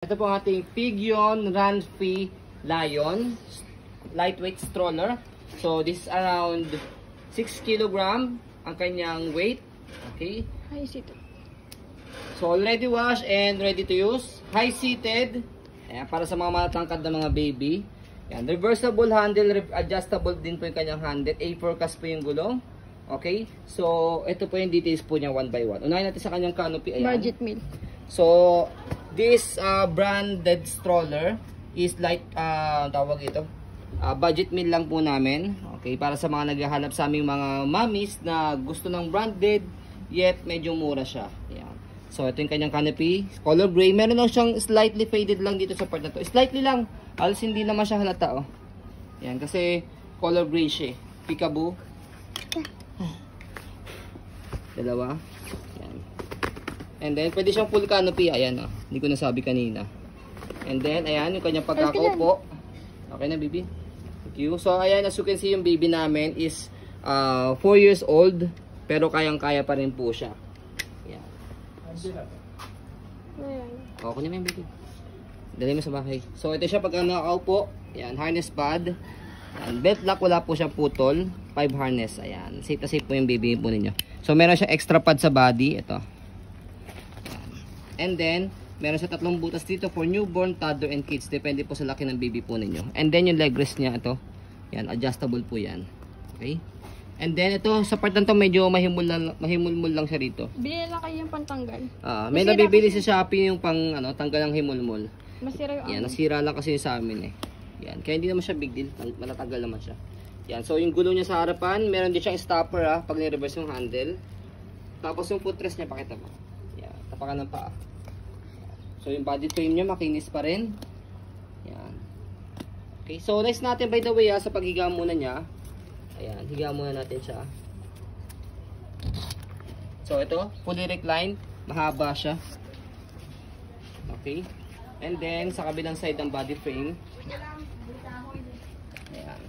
Ito po ang ating Pigeon Run-Free Lion lightweight stroller. So this is around 6 kg ang kanyang weight. Okay. High seated. So already washed and ready to use. High seated. Ayan, para sa mga matatangkad na mga baby. Ayan, reversible handle, adjustable din po yung kanyang handle. A4 cast po yung gulong. Okay. So ito po yung details po niya one by one. Unahin natin sa kanyang canopy. Ayan. Budget meal. So this branded stroller is like tawag ito, budget meal lang po namin. Okay, para sa mga naghahanap sa aming mga mommies na gusto ng branded yet medyo mura siya. Ayan. So ito yung kanyang canopy, color gray. Meron lang siyang slightly faded lang dito sa part na to. Slightly lang. Halos hindi naman siya halata, oh. Ayan, kasi color gray siya. Peekaboo. Dalawa. Ayan. And then pwede siyang full canopy. Ayan, oh. Hindi ko nasabi kanina. And then ayan yung kanyang pagkakaupo. Okay na, baby? Thank you. So ayan, as you can see, yung baby namin is 4 years old. Pero kayang-kaya pa rin po siya. Ayan. Okay na, baby. Dali mo sa bahay. So ito siya pagka nakaupo. Ayan, harness pad. Ayan, belt lock, wala po siya putol. 5 harness. Ayan, safe na safe po yung baby po ninyo. So meron siya extra pad sa body. Ito. Ayan. And then meron siya 3 butas dito for newborn, toddler, and kids. Depende po sa laki ng baby po ninyo. And then yung leg rest niya, ito. Yan, adjustable po yan. Okay? And then ito, sa part na ito, medyo mahimulmul lang siya rito. Bili lang kayo yung pantanggal. May nabibili sa Shopee yung pang tanggal ng himulmul. Masira yung Yan, nasira lang kasi sa amin eh. Yan, kaya hindi naman siya big deal. Matatanggal naman siya. Yan, so yung gulong niya sa harapan, meron din siyang stopper pag ni-reverse yung handle. Tapos yung footrest niya, pakita mo. Yan, tapakan ng paa. So yung body frame niya makinis pa rin. Yan. Okay, so next natin by the way sa paghiga muna niya. Ayan, higa muna natin siya. So ito, fully reclined, mahaba siya. Okay. And then sa kabilang side ng body frame. Ayan.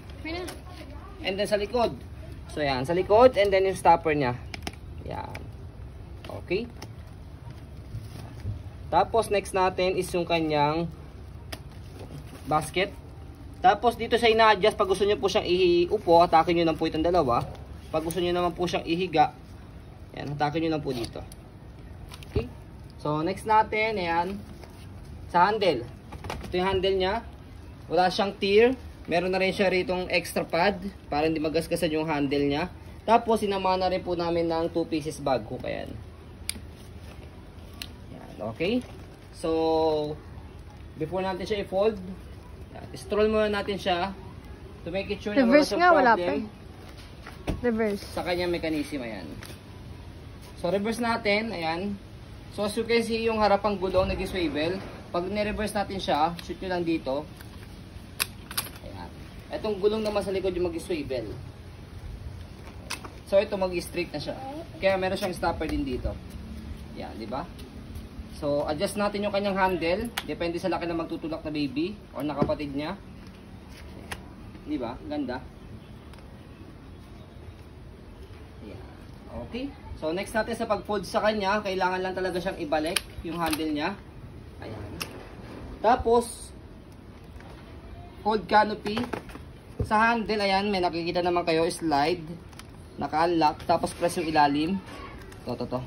And then sa likod. So ayan, sa likod and then yung stopper niya. Ayan. Okay. Tapos next natin is yung kanyang basket. Tapos dito siya ina-adjust pag gusto niyo po siyang iupo, hatakin niyo lang po itong dalawa. Pag gusto niyo naman po siyang ihiga, ayan, hatakin niyo lang po dito. Okay? So next natin, ayan, sa handle. Ito yung handle niya. Wala siyang tier. Meron na rin siya ritong extra pad para hindi magasgasan yung handle niya. Tapos sinamahan na rin po namin ng 2 pieces bag hook, ayan. Okay? So, before natin siya i-fold, stroll muna natin siya to make it sure na wala siyang problem. Wala pa. Reverse. Sa kanyang mechanism, ayan. So, reverse natin, ayan. So, as you can see, yung harapang gulong nag-swivel. Pag ni-reverse natin siya, shoot nyo lang dito. Ayan. Itong gulong naman sa likod yung mag-swivel. So, ito mag-straight na siya. Kaya meron siyang stopper din dito. Ayan, di ba? So, adjust natin yung kanyang handle. Depende sa laki na magtutulak na baby or na kapatid niya. Di ba? Ganda. Ayan. Okay. So, next natin sa pag-fold sa kanya, kailangan lang talaga siyang ibalik yung handle niya. Ayan. Tapos, fold canopy. Sa handle, ayan, may nakikita naman kayo, slide. Naka-unlock. Tapos, press yung ilalim. To.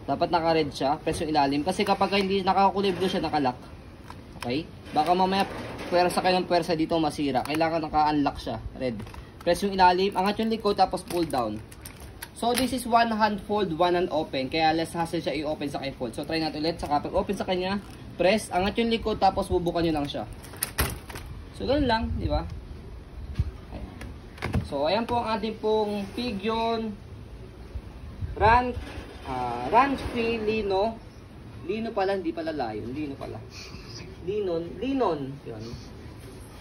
Dapat naka-red siya, press yung ilalim. Kasi kapag hindi nakakulay blue siya, naka-lock. Okay? Baka mamaya puwersa kayo ng puwersa dito masira. Kailangan naka-unlock siya, red. Press yung ilalim, angat yung likod, tapos pull down. So this is one hand fold, one hand open. Kaya less hassle siya i-open sa kay fold. So try natin ulit. Saka pag open sa kanya, press, angat yung likod, tapos bubukan nyo lang siya. So ganun lang, di ba? So ayan po ang ating pong Pigeon Run-Free Lino. Lino pala, hindi pala Lion. Lino pala. Linon. Yun.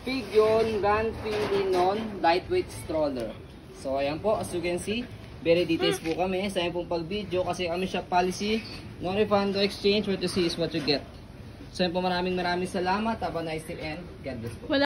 Pigeon Run-Free Linon lightweight stroller. So ayan po, as you can see, very details po kami sa ayan pong pag-video kasi kami siya policy, no refund, no exchange, what you see is what you get. So ayan po, maraming salamat. Have a nice day and God bless po.